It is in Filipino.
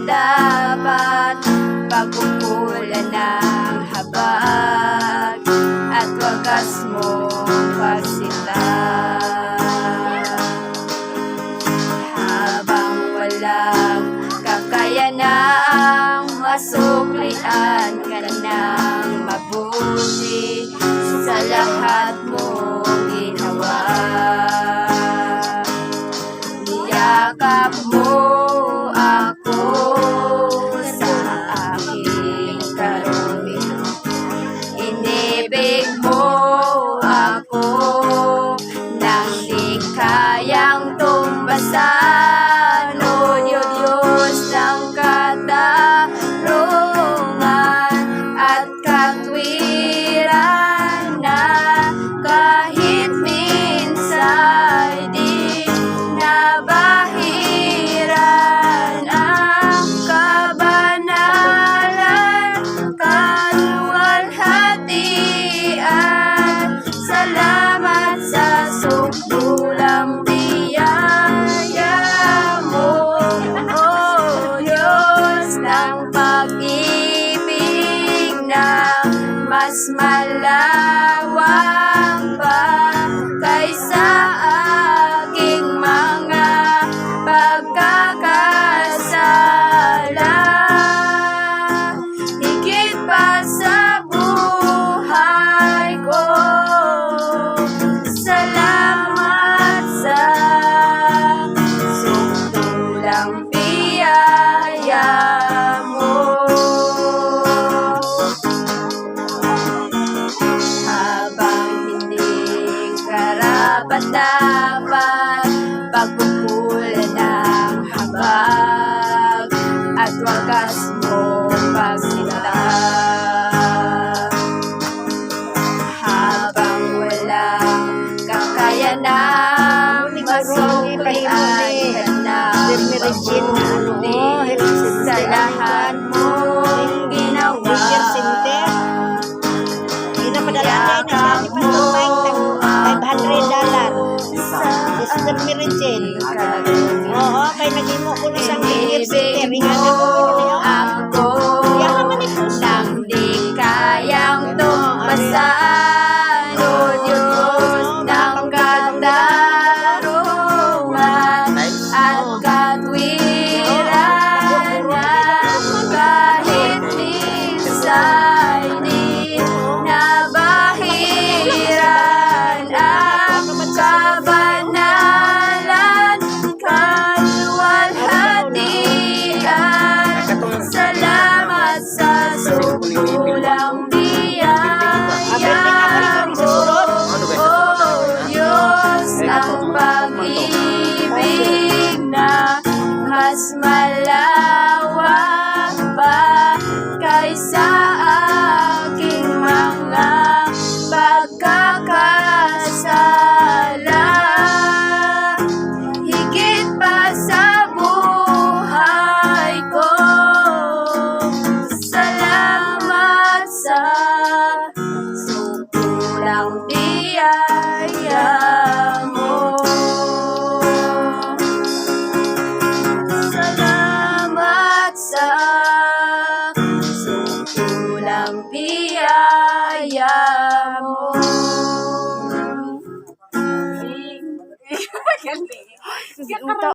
Dapat pagkukulan ng habag at wagas mong pagsita. Habang walang kakayanang masuklian ka ng mabuti sa lahat mong ginawa. Niyakap mo inibig mo ako nang di kayang tumbasan. O Diyos ng katarungan at katwiran na kahit minsan di nabahiran ang kabanalan, kaluwalhatian. Salamat sa sukdulang biyaya mo, O Diyos ng pag-ibig na mas malawak pa kaysa aking mga pagkakasala. Higit pa sa buhay ko, salamat sa sukdulang biyaya mo. Habang hindi karapat-dapat pagkukulan ng habag at wagas mong pagsita. Habang walang kakayanang masuklian ka ng mabuti sa lahat mong ginawa. Niyakap mo Oo, kay nagimo ko na siyang inibig mo ako nang di kayang tumbasan. O Diyos ng katarungan at katwiran na kahit minsan di nabahiran ang kabanalan, kaluwalhatian. Salamat sa sukdulang biyaya mo, O Diyos ng pag-ibig na mas malawak pa kaysa aking mga pagkakasala. Higit pa sa buhay ko, salamat sa sukdulang biyaya mo. Salamat sa sukdulang biyaya mo.